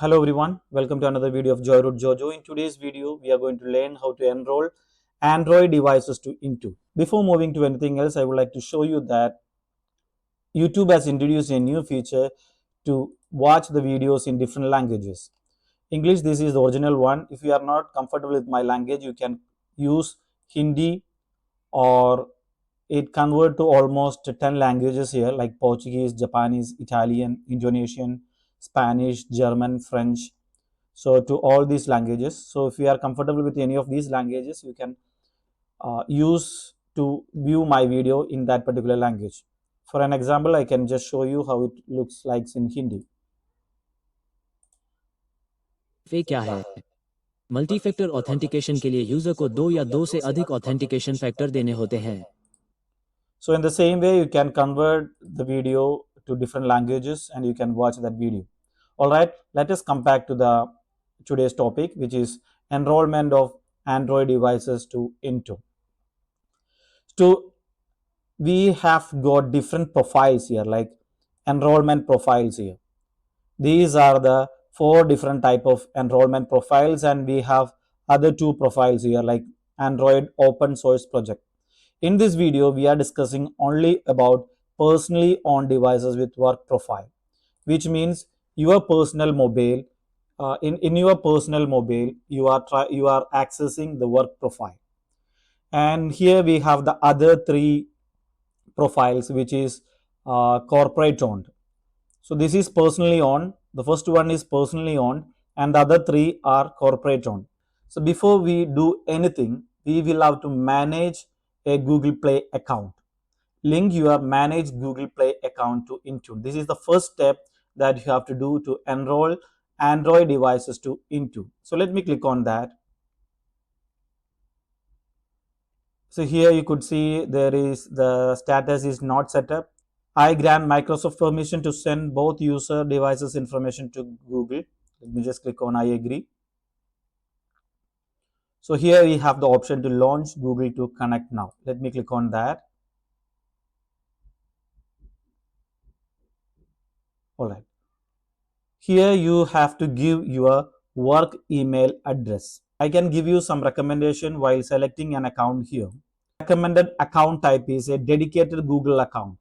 Hello everyone, welcome to another video of Joyroute-jojo. In today's video, we are going to learn how to enroll Android devices to Intune. Before moving to anything else, I would like to show you that YouTube has introduced a new feature to watch the videos in different languages. English, this is the original one. If you are not comfortable with my language, you can use Hindi, or it convert to almost 10 languages here, like Portuguese, Japanese, Italian, Indonesian, Spanish, German, French. So to all these languages. So if you are comfortable with any of these languages, you can use to view my video in that particular language. For an example, I can just show you how it looks like in Hindi. वे क्या है? Multi factor authentication के लिए user को दो या दो से अधिक ऑथेंटिकेशन फैक्टर देने होते हैं. So in the same way, you can convert the video to different languages and you can watch that video. All right, let us come back to the today's topic, which is enrollment of Android devices to Intune. So we have got different profiles here, like enrollment profiles here. These are the four different type of enrollment profiles, and we have other two profiles here, like Android open source project. In this video, we are discussing only about personally owned devices with work profile, which means your personal mobile. In your personal mobile, you are accessing the work profile, and here we have the other three profiles, which is corporate owned. So this is personally owned. The first one is personally owned, and the other three are corporate owned. So before we do anything, we will have to manage a Google Play account. Link your manage Google Play account to Intune. This is the first step that you have to do to enroll Android devices to Intune. So let me click on that. So here you could see there is the status is not set up. I grant Microsoft permission to send both user devices information to Google. Let me just click on I agree. So here we have the option to launch Google to Connect now. Let me click on that. All right. Here you have to give your work email address. I can give you some recommendation while selecting an account here. Recommended account type is a dedicated Google account.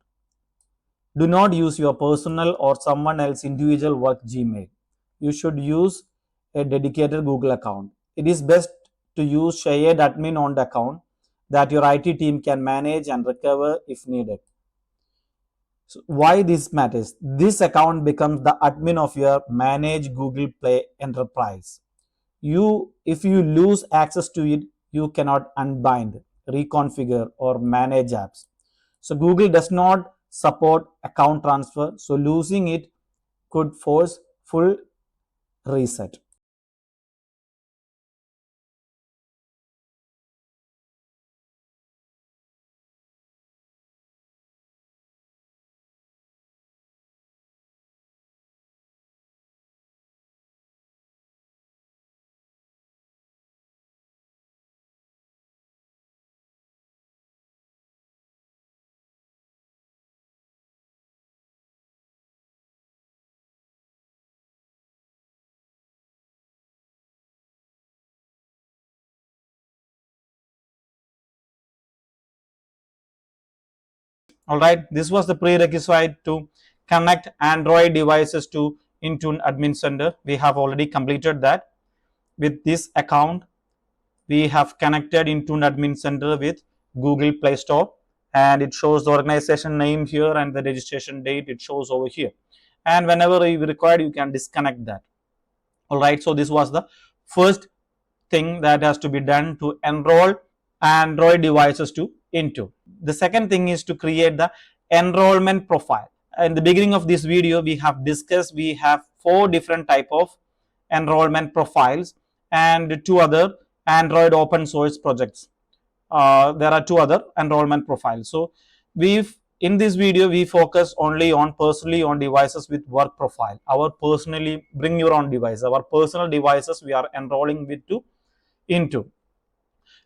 Do not use your personal or someone else individual work Gmail. You should use a dedicated Google account. It is best to use shared admin on the account that your IT team can manage and recover if needed. So why this matters? This account becomes the admin of your managed Google Play enterprise. If you lose access to it, you cannot unbind, reconfigure, or manage apps. So Google does not support account transfer, so losing it could force full reset. All right, this was the prerequisite to connect Android devices to Intune Admin Center. We have already completed that. With this account, we have connected Intune Admin Center with Google Play Store, and it shows the organization name here and the registration date. It shows over here, and whenever you required, you can disconnect that. All right, so this was the first thing that has to be done to enroll Android devices to Intune. The second thing is to create the enrollment profile. In the beginning of this video, we have discussed we have four different type of enrollment profiles and two other Android open source projects. There are two other enrollment profiles. So in this video we focus only on personally on devices with work profile. Our personally bring your own device, our personal devices we are enrolling with to Intune.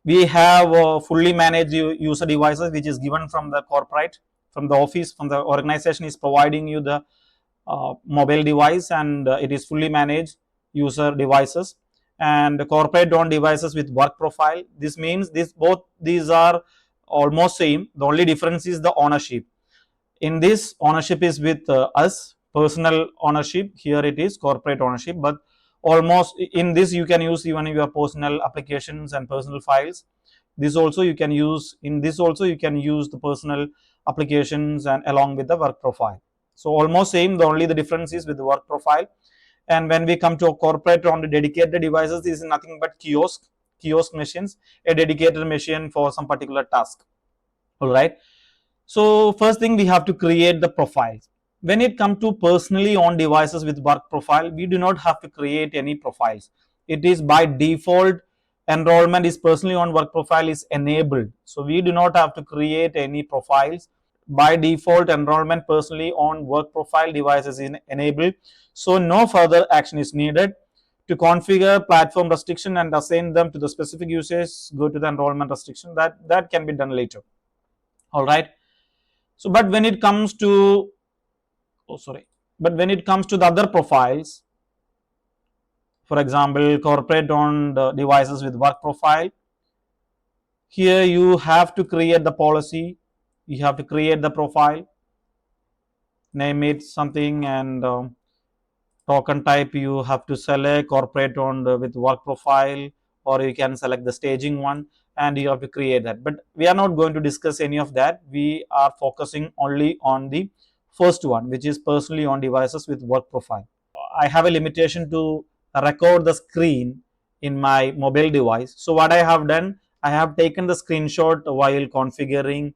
We have fully managed user devices, which is given from the corporate, from the office, from the organization is providing you the mobile device, and it is fully managed user devices, and corporate owned devices with work profile. This means this both these are almost same. The only difference is the ownership. In this, ownership is with us, personal ownership. Here it is corporate ownership, but almost in this you can use even your personal applications and personal files. This also you can use, in this also you can use the personal applications and along with the work profile. So almost same, the only the difference is with the work profile. And when we come to a corporate on the dedicated devices, this is nothing but kiosk machines, a dedicated machine for some particular task. All right. So first thing, we have to create the profiles. When it comes to personally on devices with work profile, we do not have to create any profiles. It is by default, enrollment is personally on work profile is enabled. So we do not have to create any profiles. By default, enrollment personally on work profile devices is enabled. So no further action is needed. To configure platform restriction and assign them to the specific users, go to the enrollment restriction. That can be done later. All right. So, but when it comes to, oh sorry, but when it comes to the other profiles, for example, corporate owned devices with work profile, here you have to create the policy, you have to create the profile, name it something, and token type you have to select corporate owned with work profile, or you can select the staging one, and you have to create that. But we are not going to discuss any of that. We are focusing only on the first one, which is personally on devices with work profile. I have a limitation to record the screen in my mobile device. So what I have done, I have taken the screenshot while configuring,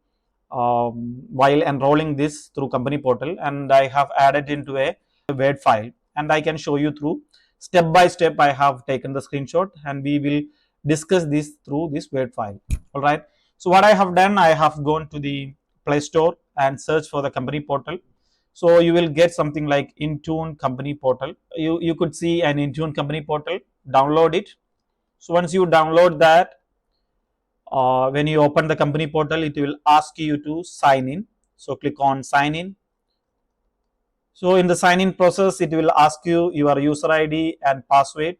while enrolling this through company portal, and I have added into a Word file, and I can show you through step by step. I have taken the screenshot, and we will discuss this through this Word file. All right. So what I have done, I have gone to the Play Store and search for the company portal. So you will get something like Intune Company Portal. You could see an Intune Company Portal. Download it. So once you download that, when you open the company portal, it will ask you to sign in. So click on sign in. So in the sign in process, it will ask you your user ID and password.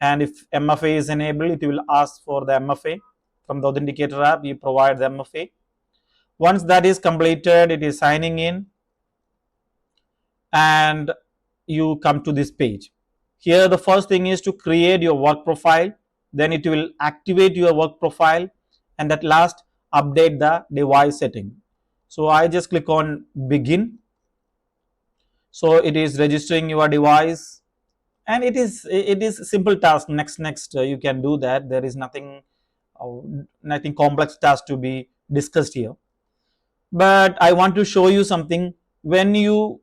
And if MFA is enabled, it will ask for the MFA. From the Authenticator app, you provide the MFA. Once that is completed, it is signing in, and you come to this page. Here the first thing is to create your work profile, then it will activate your work profile, and at last update the device setting. So I just click on begin. So it is registering your device, and it is simple task. Next you can do that. There is uh, nothing complex task to be discussed here. But I want to show you something. When you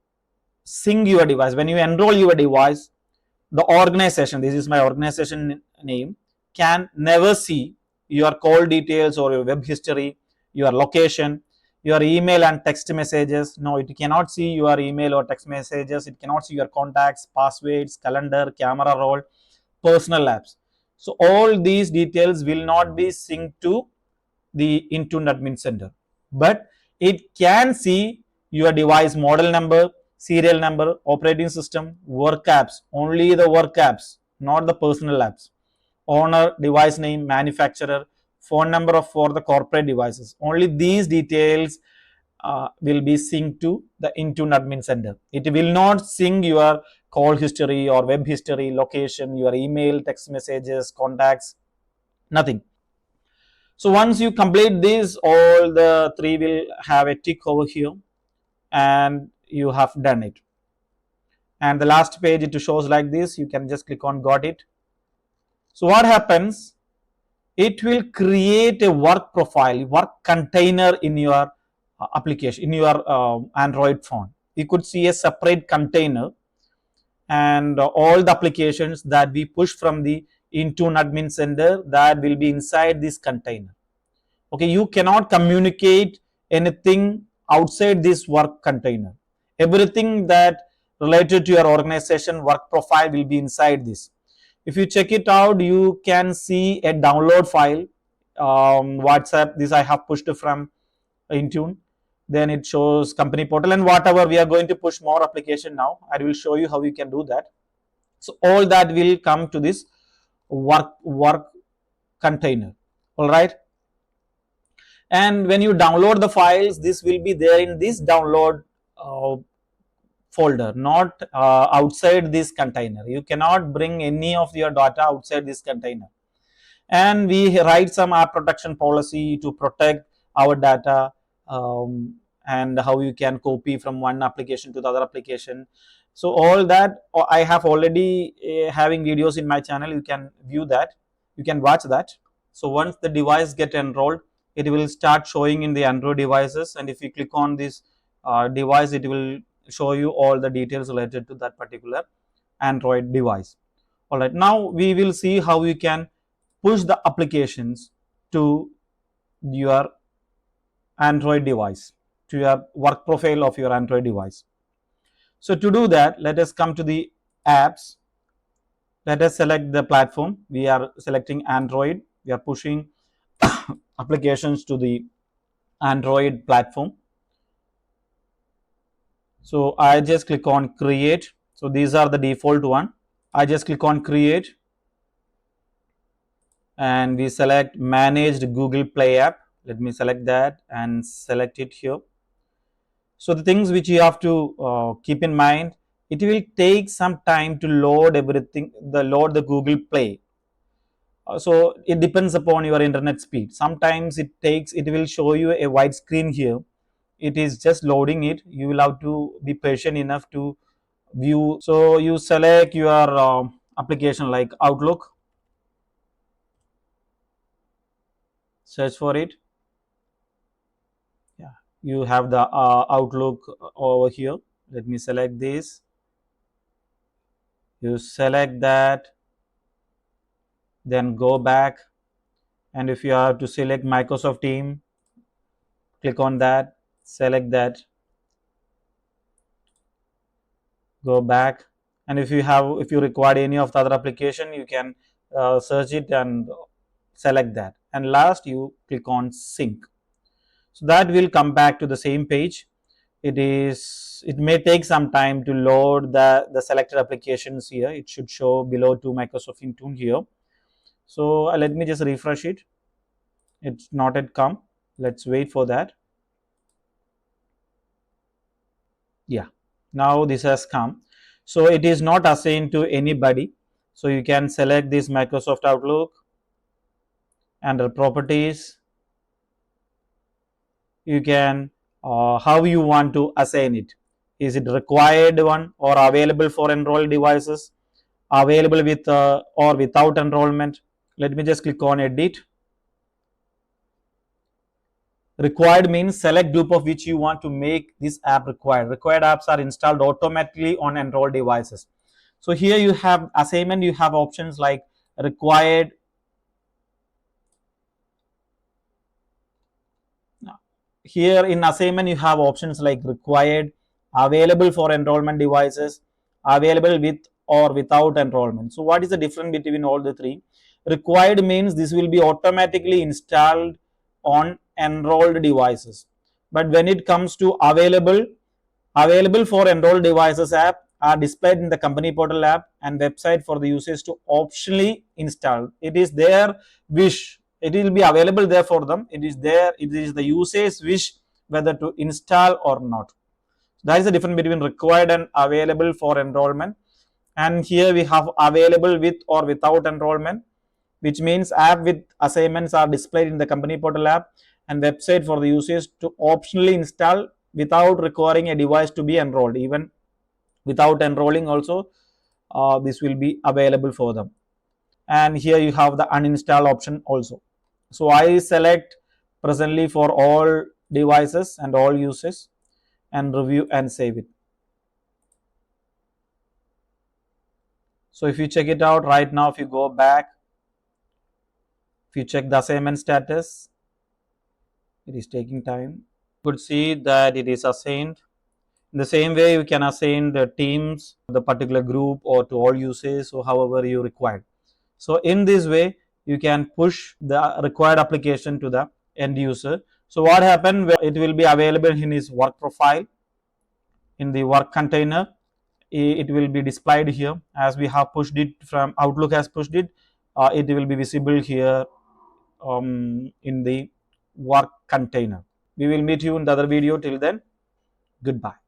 sync your device, when you enroll your device, the organization, this is my organization name, can never see your call details or your web history, your location, your email and text messages. No, it cannot see your email or text messages. It cannot see your contacts, passwords, calendar, camera roll, personal apps. So all these details will not be synced to the Intune Admin Center, but it can see your device model number, serial number, operating system, work apps, only the work apps, not the personal apps, owner, device name, manufacturer, phone number for the corporate devices. Only these details will be synced to the Intune Admin Center. It will not sync your call history or web history, location, your email, text messages, contacts, nothing. So once you complete this, all the three will have a tick over here, and you have done it. And the last page, it shows like this. You can just click on got it. So what happens? It will create a work profile, work container in your application, in your Android phone. You could see a separate container, and all the applications that we push from the Intune Admin Center, that will be inside this container. Okay, you cannot communicate anything outside this work container. Everything that related to your organization work profile will be inside this. If you check it out, you can see a download file, WhatsApp. This I have pushed from Intune. then it shows company portal, and whatever we are going to push more application now, I will show you how you can do that. So all that will come to this work container. All right, and when you download the files, this will be there in this download uh, folder, not outside this container. You cannot bring any of your data outside this container. And we write some app protection policy to protect our data, and how you can copy from one application to the other application. So all that I have already having videos in my channel. You can view that, you can watch that. So once the device get enrolled, it will start showing in the Android devices, and if you click on this device, it will show you all the details related to that particular Android device. All right, now we will see how you can push the applications to your Android device, to your work profile of your Android device. So to do that, let us come to the apps. Let us select the platform. We are selecting Android. We are pushing applications to the Android platform. So I just click on create. So these are the default one. I just click on create, and we select managed Google Play app. Let me select that and select it here. So the things which you have to keep in mind, it will take some time to load everything, load the Google Play. So it depends upon your internet speed. Sometimes it will show you a white screen here. It is just loading it. You will have to be patient enough to view. So you select your application like Outlook, search for it. Yeah, you have the Outlook over here. Let me select this. You select that, then go back, and if you have to select Microsoft Team, click on that, select that, go back, and if you require any of the other application, you can search it and select that, and last you click on sync. So that will come back to the same page. It may take some time to load the selected applications here. It should show below to Microsoft Intune here. So let me just refresh it. It's not yet come. Let's wait for that. Yeah, now this has come. So it is not assigned to anybody. So you can select this Microsoft Outlook, under properties. You can how you want to assign it. Is it required one or available for enrolled devices, available with or without enrollment? Let me just click on edit. Required means select group of which you want to make this app required. Required apps are installed automatically on enrolled devices. So here you have assignment, you have options like required. Here in assignment you have options like required, available for enrollment devices, available with or without enrollment. So what is the difference between all the three? Required means this will be automatically installed on enrolled devices, but when it comes to available for enrolled devices app are displayed in the company portal app and website for the users to optionally install. It is their wish. It will be available there for them. It is there. It is the user's wish whether to install or not. That is the difference between required and available for enrollment. And here we have available with or without enrollment, which means app with assignments are displayed in the company portal app and website for the users to optionally install without requiring a device to be enrolled. Even without enrolling also, this will be available for them. And here you have the uninstall option also. So I select presently for all devices and all users, and review and save it. So if you check it out right now, if you go back, if you check the assignment status, it is taking time. You could see that it is assigned. In the same way, you can assign the teams, the particular group, or to all users, or however you require. So in this way, you can push the required application to the end user So what happened, it will be available in his work profile in the work container. It will be displayed here as we have pushed it from Outlook has pushed it. It will be visible here in the work container. We will meet you in the other video. Till then, goodbye.